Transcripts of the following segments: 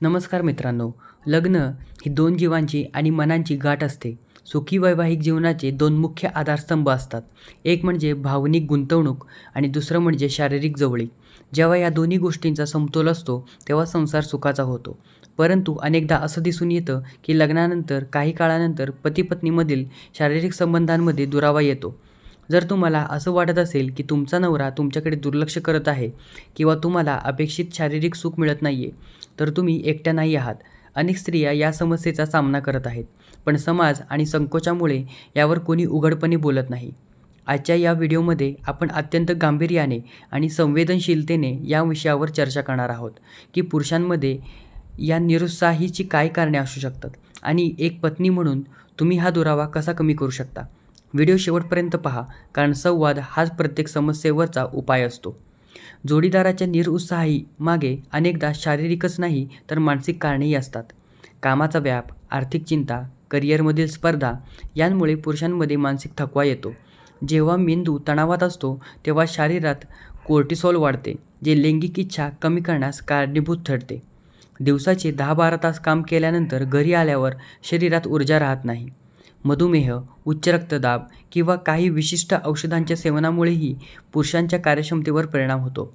नमस्कार मित्रांनो. लग्न ही दोन जीवांची आणि मनांची गाठ असते. सुखी वैवाहिक जीवनाचे दोन मुख्य आधारस्तंभ असतात. एक म्हणजे भावनिक गुंतवणूक आणि दुसरं म्हणजे शारीरिक जवळीक. जेव्हा या दोन्ही गोष्टींचा समतोल असतो तेव्हा संसार सुखाचा होतो. परंतु अनेकदा असं दिसून येतं की लग्नानंतर काही काळानंतर पती-पत्नीमधील शारीरिक संबंधांमध्ये दुरावा येतो. जर तुम्हाला असं वाटत असेल की तुमचा नवरा तुमच्याकडे दुर्लक्ष करत आहे किंवा तुम्हाला अपेक्षित शारीरिक सुख मिळत नाही आहे, तर तुम्ही एकट्या नाही आहात. अनेक स्त्रिया या समस्येचा सामना करत आहेत, पण समाज आणि संकोचामुळे यावर कोणी उघडपणे बोलत नाही. आजच्या या व्हिडिओमध्ये आपण अत्यंत गांभीर्याने आणि संवेदनशीलतेने या विषयावर चर्चा करणार आहोत की पुरुषांमध्ये या निरुत्साहीची काय कारणे असू शकतात आणि एक पत्नी म्हणून तुम्ही हा दुरावा कसा कमी करू शकता. व्हिडिओ शेवटपर्यंत पहा, कारण संवाद हाच प्रत्येक समस्येवरचा उपाय असतो. जोडीदाराच्या निरुत्साही मागे अनेकदा शारीरिकच नाही तर मानसिक कारणेही असतात. कामाचा व्याप, आर्थिक चिंता, करिअरमधील स्पर्धा यांमुळे पुरुषांमध्ये मानसिक थकवा येतो. जेव्हा मेंदू तणावात असतो तेव्हा शरीरात कोर्टिसॉल वाढते, जे लैंगिक इच्छा कमी करण्यास कारणीभूत ठरते. दिवसाचे 10-12 तास काम केल्यानंतर घरी आल्यावर शरीरात ऊर्जा राहत नाही. मधुमेह, उच्च रक्तदाब किंवा काही विशिष्ट औषधांच्या सेवनामुळेही पुरुषांच्या कार्यक्षमतेवर परिणाम होतो.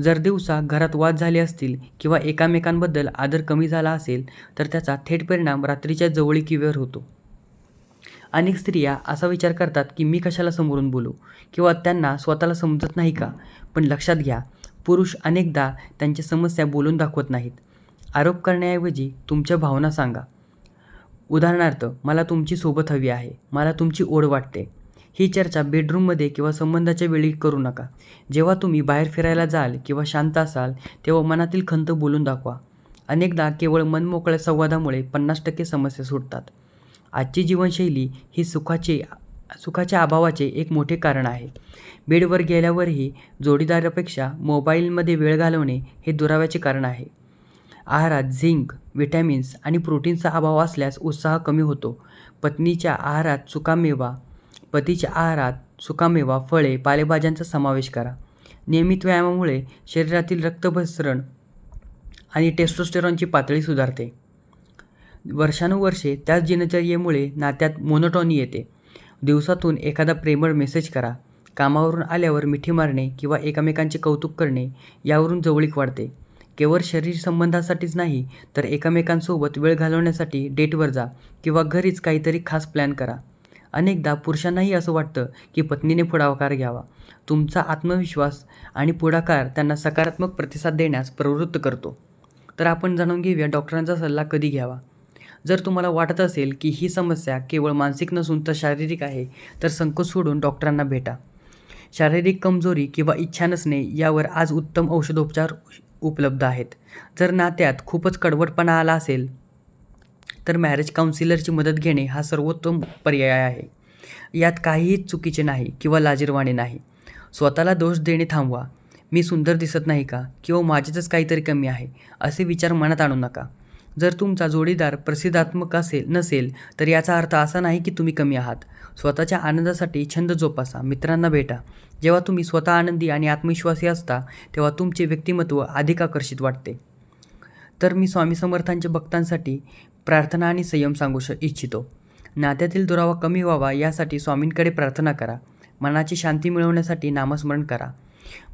जर दिवसा घरात वाद झाले असतील किंवा एकमेकांबद्दल आदर कमी झाला असेल तर त्याचा थेट परिणाम रात्रीच्या जवळिकीवर होतो. अनेक स्त्रिया असा विचार करतात की मी कशाला समोरून बोलू किंवा त्यांना स्वतःला समजत नाही का? पण लक्षात घ्या, पुरुष अनेकदा त्यांच्या समस्या बोलून दाखवत नाहीत. आरोप करण्याऐवजी तुमच्या भावना सांगा. उदाहरणार्थ, मला तुमची सोबत हवी आहे, मला तुमची ओढ वाटते. ही चर्चा बेडरूममध्ये किंवा संबंधाच्या वेळी करू नका. जेव्हा तुम्ही बाहेर फिरायला जाल किंवा शांत असाल तेव्हा मनातील खंत बोलून दाखवा. अनेकदा केवळ मनमोकळ्या संवादामुळे 50% समस्या सुटतात. आजची जीवनशैली ही सुखाच्या अभावाचे एक मोठे कारण आहे. बेडवर गेल्यावरही जोडीदारापेक्षा मोबाईलमध्ये वेळ घालवणे हे दुराव्याचे कारण आहे. आहारात झिंक, व्हिटॅमिन्स आणि प्रोटीनचा अभाव असल्यास उत्साह कमी होतो. पतीच्या आहारात सुकामेवा, फळे, पालेभाज्यांचा समावेश करा. नियमित व्यायामामुळे शरीरातील रक्तभिसरण आणि टेस्टोस्टेरॉनची पातळी सुधारते. वर्षानुवर्षे त्याच दिनचर्येमुळे नात्यात मोनोटॉनी येते. दिवसातून एखादा प्रेमळ मेसेज करा. कामावरून आल्यावर मिठी मारणे किंवा एकमेकांचे कौतुक करणे यावरून जवळीक वाढते. केवळ शरीर संबंधासाठीच नाही तर एकमेकांसोबत वेळ घालवण्यासाठी डेटवर जा किंवा घरीच काहीतरी खास प्लॅन करा. अनेकदा पुरुषांनाही असं वाटतं की पत्नीने पुढाकार घ्यावा. तुमचा आत्मविश्वास आणि पुढाकार त्यांना सकारात्मक प्रतिसाद देण्यास प्रवृत्त करतो. तर आपण जाणून घेऊया डॉक्टरांचा सल्ला कधी घ्यावा. जर तुम्हाला वाटत असेल की ही समस्या केवळ मानसिक नसून तर शारीरिक आहे, तर संकोच सोडून डॉक्टरांना भेटा. शारीरिक कमजोरी किंवा इच्छा नसणे यावर आज उत्तम औषधोपचार उपलब्ध आहेत. जर नात्यात खूपच कडवटपणा आला असेल तर मॅरेज काउन्सिलरची मदत घेणे हा सर्वोत्तम पर्याय आहे. यात काहीही चुकीचे नाही किंवा लाजिरवाणे नाही. स्वतःला दोष देणे थांबवा. मी सुंदर दिसत नाही का किंवा माझ्यातच काहीतरी कमी आहे असे विचार मनात आणू नका. जर तुमचा जोडीदार प्रसिद्धात्मक नसेल तर याचा अर्थ असा नाही की तुम्ही कमी आहात. स्वतःच्या आनंदासाठी छंद जोपासा, मित्रांना भेटा. जेव्हा तुम्ही स्वतः आनंदी आणि आत्मविश्वासी असता तेव्हा तुमचे व्यक्तिमत्व अधिक आकर्षित वाटते. तर मी स्वामी समर्थांच्या भक्तांसाठी प्रार्थना आणि संयम सांगू इच्छितो. नात्यातील दुरावा कमी व्हावा यासाठी स्वामींकडे प्रार्थना करा. मनाची शांती मिळवण्यासाठी नामस्मरण करा.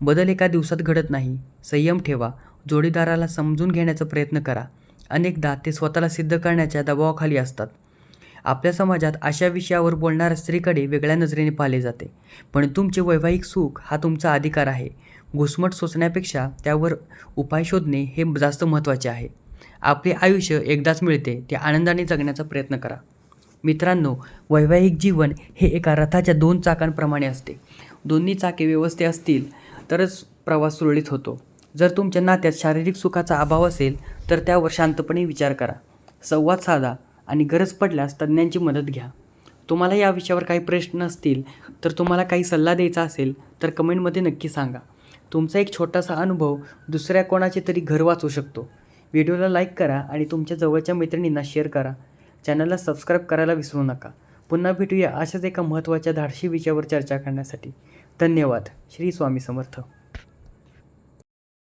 बदल एका दिवसात घडत नाही. संयम ठेवा. जोडीदाराला समजून घेण्याचा प्रयत्न करा. अनेकदा ते स्वतःला सिद्ध करण्याच्या दबावाखाली असतात. आपल्या समाजात अशा विषयावर बोलणाऱ्या स्त्रीकडे वेगळ्या नजरेने पाहिले जाते. पण तुमचे वैवाहिक सुख हा तुमचा अधिकार आहे. घुसमट सोसण्यापेक्षा त्यावर उपाय शोधणे हे जास्त महत्त्वाचे आहे. आपले आयुष्य एकदाच मिळते, ते आनंदाने जगण्याचा प्रयत्न करा. मित्रांनो, वैवाहिक जीवन हे एका रथाच्या 2 चाकांप्रमाणे असते. दोन्ही चाके व्यवस्थित असतील तरच प्रवास सुरळीत होतो. जर तुमच्या नात्यात शारीरिक सुखाचा अभाव असेल तर त्यावर शांतपणे विचार करा. संवाद साधा आणि गरज पडल्यास तज्ज्ञांची मदत घ्या. तुम्हाला या विषयावर काही प्रश्न असतील तर तुम्हाला काही सल्ला द्यायचा असेल तर कमेंटमध्ये नक्की सांगा. तुमचा एक छोटासा अनुभव दुसऱ्या कोणाचे तरी घर वाचवू शकतो. व्हिडिओला लाईक करा आणि तुमच्या जवळच्या मैत्रिणींना शेअर करा. चॅनलला सबस्क्राईब करायला विसरू नका. पुन्हा भेटूया अशाच एका महत्त्वाच्या धाडसी विषयावर चर्चा करण्यासाठी. धन्यवाद. श्री स्वामी समर्थ.